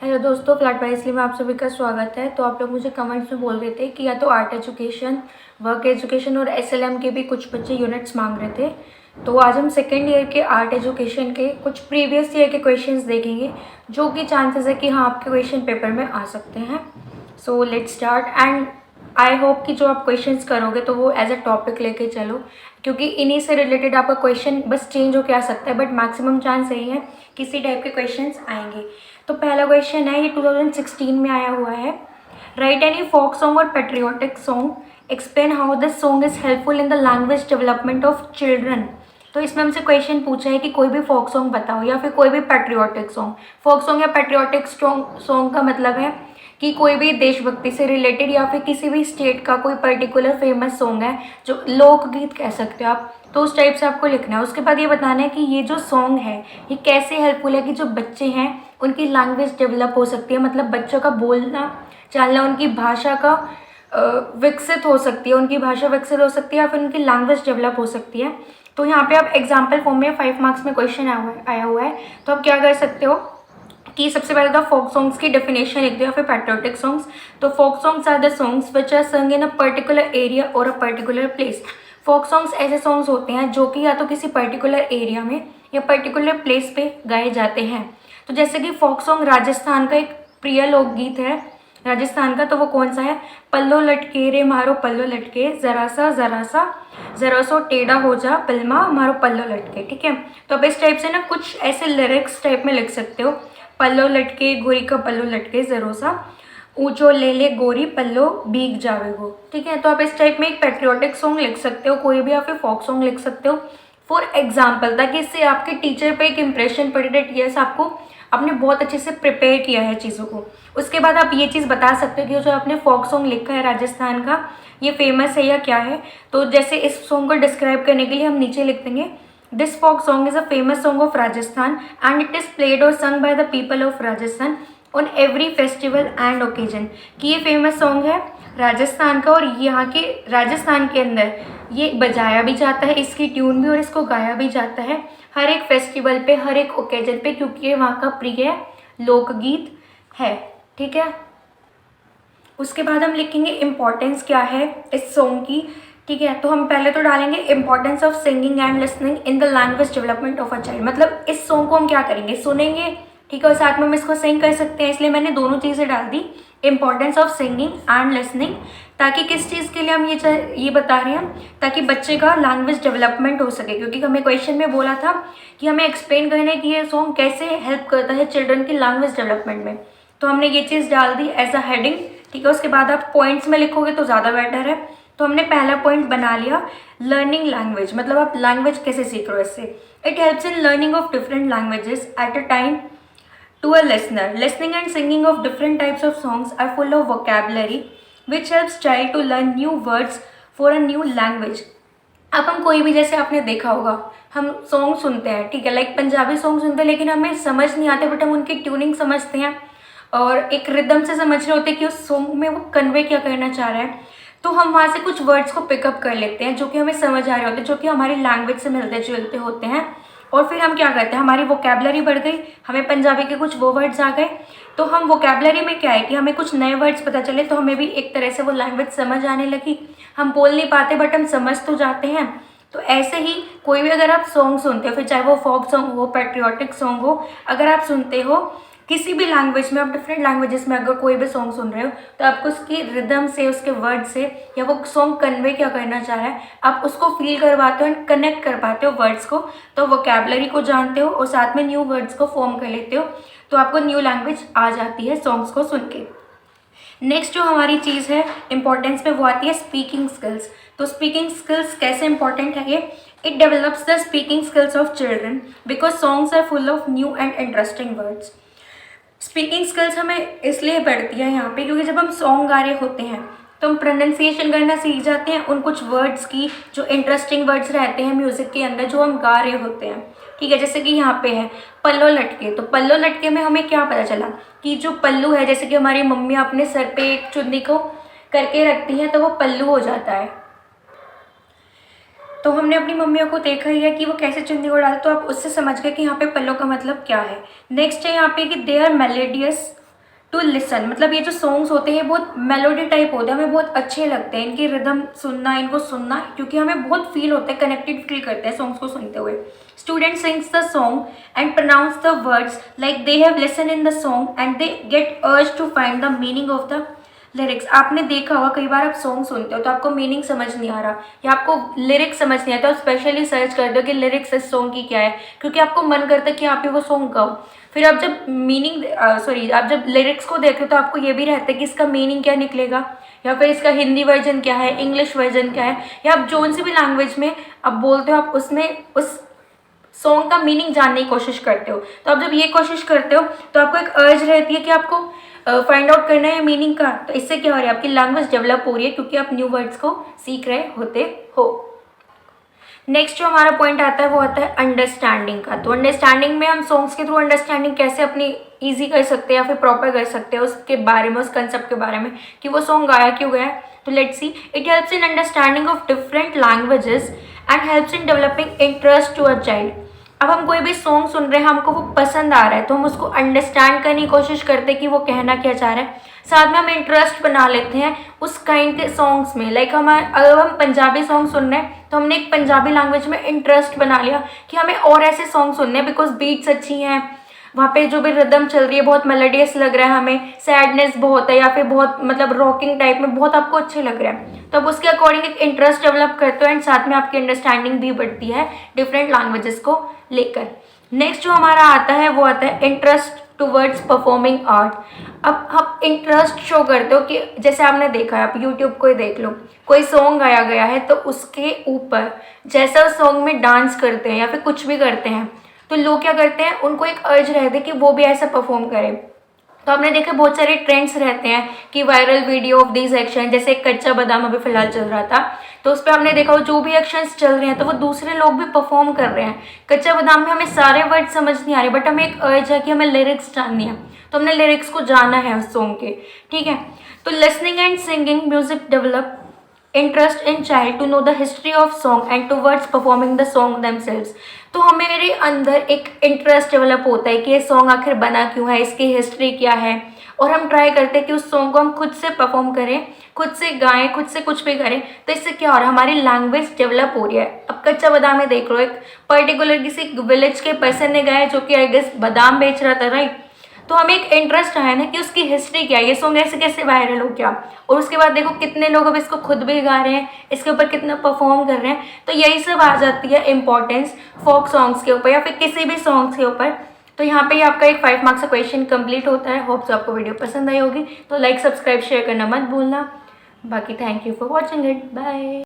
Hello दोस्तों, flat wisely में आप सभी का स्वागत है। तो आप लोग मुझे कमेंट्स में बोल रहे थे कि या तो आर्ट एजुकेशन, वर्क एजुकेशन और एसएलएम के भी कुछ बच्चे यूनिट्स मांग रहे थे। तो आज हम सेकेंड ईयर के आर्ट एजुकेशन के कुछ प्रीवियस ईयर के क्वेश्चंस देखेंगे, जो कि चांसेस है कि हाँ आपके क्वेश्चन पेपर में आ सकते हैं। So let's start and I hope कि जो आप क्वेश्चंस करोगे तो वो एज अ टॉपिक लेके चलो, क्योंकि इन्हीं से रिलेटेड आपका क्वेश्चन बस चेंज होकर आ सकता है, बट मैक्सिमम चांस यही है किसी टाइप के क्वेश्चंस आएंगे। तो पहला क्वेश्चन है, ये 2016 में आया हुआ है। राइट एनी फोक सॉन्ग और patriotic song, explain how this song is helpful in the language development of children. तो इसमें हमसे क्वेश्चन पूछा है कि कोई भी फोक सॉन्ग बताओ या फिर कोई भी पेट्रियोटिक सॉन्ग। फोक सॉन्ग या पेट्रियोटिक सॉन्ग का मतलब है कि कोई भी देशभक्ति से रिलेटेड या फिर किसी भी स्टेट का कोई पर्टिकुलर फेमस सॉन्ग है, जो लोकगीत कह सकते हो आप, तो उस टाइप से आपको लिखना है। उसके बाद ये बताना है कि ये जो सॉन्ग है ये कैसे हेल्पफुल है कि जो बच्चे हैं उनकी लैंग्वेज डेवलप हो सकती है, मतलब बच्चों का बोलना चालना, उनकी भाषा का विकसित हो सकती है, उनकी भाषा विकसित हो सकती है या फिर उनकी लैंग्वेज डेवलप हो सकती है। तो यहाँ पे आप एग्जाम्पल फॉर्म में 5 मार्क्स में क्वेश्चन आया हुआ है। तो आप क्या कर सकते हो कि सबसे पहले तो फोक सॉन्ग्स की डेफिनेशन लिख दो या फिर पैट्रियोटिक सॉन्ग्स। तो folk songs are the songs which are sung in a particular area or a particular place. Folk songs ऐसे सॉन्ग्स होते हैं जो कि या तो किसी पर्टिकुलर एरिया में या पर्टिकुलर प्लेस पे गाए जाते हैं। तो जैसे कि फोक सॉन्ग राजस्थान का एक प्रिय लोकगीत है राजस्थान का, तो वो कौन सा है? पल्लो लटके रे मारो पल्लो लटके, जरा सा जरा सो टेढ़ा हो जा पलमा मारो पल्लो लटके। ठीक है, तो अब इस टाइप से ना कुछ ऐसे लिरिक्स टाइप में लिख सकते हो। पल्लो लटके गोरी का पल्लो लटके, जरो सा ऊंचो ले गोरी पल्लो भीग जावेगो। ठीक है, तो आप इस टाइप में एक पेट्रियोटिक सॉन्ग लिख सकते हो कोई भी, या फिर फोक सॉन्ग लिख सकते हो फॉर एग्जाम्पल, ताकि इससे आपके टीचर पे एक इम्प्रेशन पड़े डेट यस आपको आपने बहुत अच्छे से प्रिपेयर किया है चीज़ों को। उसके बाद आप ये चीज़ बता सकते हो कि जो आपने फोक सॉन्ग लिखा है राजस्थान का, ये फेमस है या क्या है। तो जैसे इस सॉन्ग को डिस्क्राइब करने के लिए हम नीचे लिख देंगे, this folk song is a famous song of Rajasthan and it is played और सung by the people of Rajasthan on every festival and occasion. कि ये फेमस सॉन्ग है राजस्थान का और यहाँ के राजस्थान के अंदर ये बजाया भी जाता है, इसकी ट्यून भी, और इसको गाया भी जाता है हर एक फेस्टिवल पे, हर एक ओकेजन पे, क्योंकि ये वहाँ का प्रिय लोकगीत है। ठीक है, उसके बाद हम लिखेंगे इम्पोर्टेंस क्या है इस सॉन्ग की। ठीक है, तो हम पहले तो डालेंगे importance of singing and listening in the language development of a child. मतलब इस सॉन्ग को हम क्या करेंगे, सुनेंगे, ठीक है, और साथ में हम इसको सिंग कर सकते हैं, इसलिए मैंने दोनों चीज़ें डाल दी, importance of singing and listening. ताकि किस चीज़ के लिए हम ये बता रहे हैं, ताकि बच्चे का लैंग्वेज डेवलपमेंट हो सके, क्योंकि हमें क्वेश्चन में बोला था कि हमें एक्सप्लेन करना है कि ये सॉन्ग कैसे हेल्प करता है चिल्ड्रन की लैंग्वेज डेवलपमेंट में। तो हमने ये चीज़ डाल दी एज अ हेडिंग। ठीक है, उसके बाद आप पॉइंट्स में लिखोगे तो ज़्यादा बेटर है। तो हमने पहला पॉइंट बना लिया, लर्निंग लैंग्वेज, मतलब आप लैंग्वेज कैसे सीख रहे हो इससे। It helps in learning of different languages at a time to a listener. Listening and singing of different types of songs are full of vocabulary which helps child to learn new words for a new language. अब हम कोई भी, जैसे आपने देखा होगा, हम song सुनते हैं, ठीक है, लाइक पंजाबी सॉन्ग सुनते हैं, लेकिन हमें समझ नहीं आते, बट हम उनकी ट्यूनिंग समझते हैं और एक रिदम से समझ रहे होते हैं कि उस सॉन्ग में वो कन्वे क्या करना चाह रहा है। तो हम वहाँ से कुछ वर्ड्स को पिकअप कर लेते हैं जो कि हमें समझ आ रहे होते हैं, जो कि हमारी लैंग्वेज से मिलते जुलते होते हैं। और फिर हम क्या करते हैं, हमारी वोकैबुलरी बढ़ गई, हमें पंजाबी के कुछ वो वर्ड्स आ गए, तो हम वोकैबुलरी में क्या है कि हमें कुछ नए वर्ड्स पता चले, तो हमें भी एक तरह से वो लैंग्वेज समझ आने लगी। हम बोल नहीं पाते बट हम समझ तो जाते हैं। तो ऐसे ही कोई भी अगर आप सॉन्ग सुनते हो, फिर चाहे वो फोक सॉन्ग हो, पैट्रियोटिक सॉन्ग हो, अगर आप सुनते हो किसी भी लैंग्वेज में, आप डिफरेंट लैंग्वेजेस में अगर कोई भी सॉन्ग सुन रहे हो, तो आपको उसकी रिदम से, उसके वर्ड से, या वो सॉन्ग कन्वे क्या करना चाह रहा है, आप उसको फील करवाते हो एंड कनेक्ट कर पाते हो वर्ड्स को, तो वोकैबुलरी को जानते हो और साथ में न्यू वर्ड्स को फॉर्म कर लेते हो, तो आपको न्यू लैंग्वेज आ जाती है सॉन्ग्स को सुन के। नेक्स्ट जो हमारी चीज़ है इंपॉर्टेंस में, वो आती है स्पीकिंग स्किल्स। तो स्पीकिंग स्किल्स कैसे इंपॉर्टेंट है ये, it develops the speaking skills of children because songs are full of new and interesting words. Speaking skills हमें इसलिए बढ़ती है यहाँ पे क्योंकि जब हम सॉन्ग गा रहे होते हैं तो हम प्रोनाउंसिएशन करना सीख जाते हैं उन कुछ वर्ड्स की, जो इंटरेस्टिंग वर्ड्स रहते हैं म्यूज़िक के अंदर जो हम गा रहे होते हैं। ठीक है, जैसे कि यहाँ पे है पल्लो लटके, तो पल्लो लटके में हमें क्या पता चला कि जो पल्लू है, जैसे कि हमारी मम्मी अपने सर पे एक चुन्नी को करके रखती है तो वो पल्लू हो जाता है। तो हमने अपनी मम्मियों को देखा ही है कि वो कैसे चुन्नी को डालते, तो आप उससे समझ गए कि यहाँ पे पल्लो का मतलब क्या है। नेक्स्ट है यहाँ पे कि they are melodious to listen, मतलब ये जो सॉन्ग्स होते हैं बहुत मेलोडी टाइप होते हैं, हमें बहुत अच्छे लगते हैं इनकी रिदम सुनना, इनको सुनना, क्योंकि हमें बहुत फील होता है, कनेक्टेड फील करते हैं सॉन्ग्स को सुनते हुए. Student sings the song and pronounce the words like they have listen in the song and they get urge to find the meaning of the lyrics. आपने देखा होगा कई बार आप सॉन्ग सुनते हो तो आपको मीनिंग समझ नहीं आ रहा या आपको लिरिक्स समझ नहीं आता, तो स्पेशली सर्च कर दो कि लिरिक्स इस सॉन्ग की क्या है, क्योंकि आपको मन करता है कि आप ही वो सॉन्ग गाओ. फिर आप जब आप जब लिरिक्स को देखते हो तो आपको ये भी रहता है कि इसका मीनिंग क्या निकलेगा, या फिर इसका हिंदी वर्जन क्या है, इंग्लिश वर्जन क्या है, या आप जोन सी भी लैंग्वेज में आप बोलते हो, आप उसमें उस सॉन्ग का मीनिंग जानने की कोशिश करते हो. तो आप जब ये कोशिश करते हो तो आपको एक अर्ज रहती है कि आपको फाइंड आउट करना है मीनिंग का. तो इससे क्या हो रहा है, आपकी लैंग्वेज डेवलप हो रही है, क्योंकि आप न्यू वर्ड्स को सीख रहे होते हो. नेक्स्ट जो हमारा पॉइंट आता है वो आता है अंडरस्टैंडिंग का. तो अंडरस्टैंडिंग में हम सॉन्ग्स के थ्रू अंडरस्टैंडिंग कैसे अपनी ईजी कर सकते हैं या फिर प्रॉपर कर सकते हैं उसके बारे में, उस कंसेप्ट के बारे में कि वो सॉन्ग गाया क्यों गया है. तो let's see, it helps in understanding of different languages and helps in developing interest to a child. अब हम कोई भी सॉन्ग सुन रहे हैं, हमको वो पसंद आ रहा है, तो हम उसको अंडरस्टैंड करने की कोशिश करते हैं कि वो कहना क्या चाह रहा है. साथ में हम इंटरेस्ट बना लेते हैं उस काइंड के सॉन्ग्स में. लाइक अगर हम पंजाबी सॉन्ग सुन रहे हैं तो हमने एक पंजाबी लैंग्वेज में इंटरेस्ट बना लिया कि हमें और ऐसे सॉन्ग सुनने हैं, बिकॉज बीट्स अच्छी हैं, वहाँ पे जो भी रिदम चल रही है बहुत मेलोडियस लग रहा है, हमें सैडनेस बहुत है या फिर बहुत मतलब रॉकिंग टाइप में बहुत आपको अच्छे लग रहा है. तो अब उसके अकॉर्डिंग एक इंटरेस्ट डेवलप करते हो एंड साथ में आपकी अंडरस्टैंडिंग भी बढ़ती है डिफरेंट लैंग्वेजेस को लेकर. नेक्स्ट जो हमारा आता है वो आता है इंटरेस्ट टूवर्ड्स परफॉर्मिंग आर्ट. अब हम इंटरेस्ट शो करते हो कि जैसे आपने देखा है, आप यूट्यूब को ही देख लो, कोई सॉन्ग गाया गया है तो उसके ऊपर जैसा उस सॉन्ग में डांस करते हैं या फिर कुछ भी करते हैं, तो लोग क्या करते हैं, उनको एक अर्ज रहता है कि वो भी ऐसा परफॉर्म करें. तो आपने देखा बहुत सारे ट्रेंड्स रहते हैं कि viral video of this action, जैसे एक कच्चा बादाम अभी फिलहाल चल रहा था, तो उस पर हमने देखा जो भी एक्शंस चल रहे हैं तो वो दूसरे लोग भी परफॉर्म कर रहे हैं. कच्चा बादाम में हमें सारे वर्ड समझ नहीं आ रहे, बट हमें एक अर्ज है कि हमें लिरिक्स जाननी है, तो हमने लिरिक्स को जाना है उस सॉन्ग के. ठीक है, तो listening and singing music develop interest in child to know the history of song and towards performing the song themselves. तो हमारे अंदर एक इंटरेस्ट डेवलप होता है कि ये सॉन्ग आखिर बना क्यों है, इसकी हिस्ट्री क्या है, और हम ट्राई करते हैं कि उस सॉन्ग को हम खुद से परफॉर्म करें, खुद से गाएं, खुद से कुछ भी करें. तो इससे क्या हो रहा है, हमारी लैंग्वेज डेवलप हो रही है. अब कच्चा बादाम में देख लो, एक पर्टिकुलर किसी विलेज के पर्सन ने गाया जो कि आई गेस बादाम बेच रहा था, राइट. तो हमें एक इंटरेस्ट आया ना कि उसकी हिस्ट्री क्या है, ये सॉन्ग ऐसे कैसे वायरल हो गया, और उसके बाद देखो कितने लोग अब इसको खुद भी गा रहे हैं, इसके ऊपर कितना परफॉर्म कर रहे हैं. तो यही सब आ जाती है इंपॉर्टेंस फोक सॉन्ग्स के ऊपर या फिर किसी भी सॉन्ग्स के ऊपर. तो यहाँ पे आपका एक 5 मार्क्स का क्वेश्चन कंप्लीट होता है. होप सो आपको वीडियो पसंद आई होगी, तो लाइक सब्सक्राइब शेयर करना मत भूलना. बाकी thank you for watching it, bye.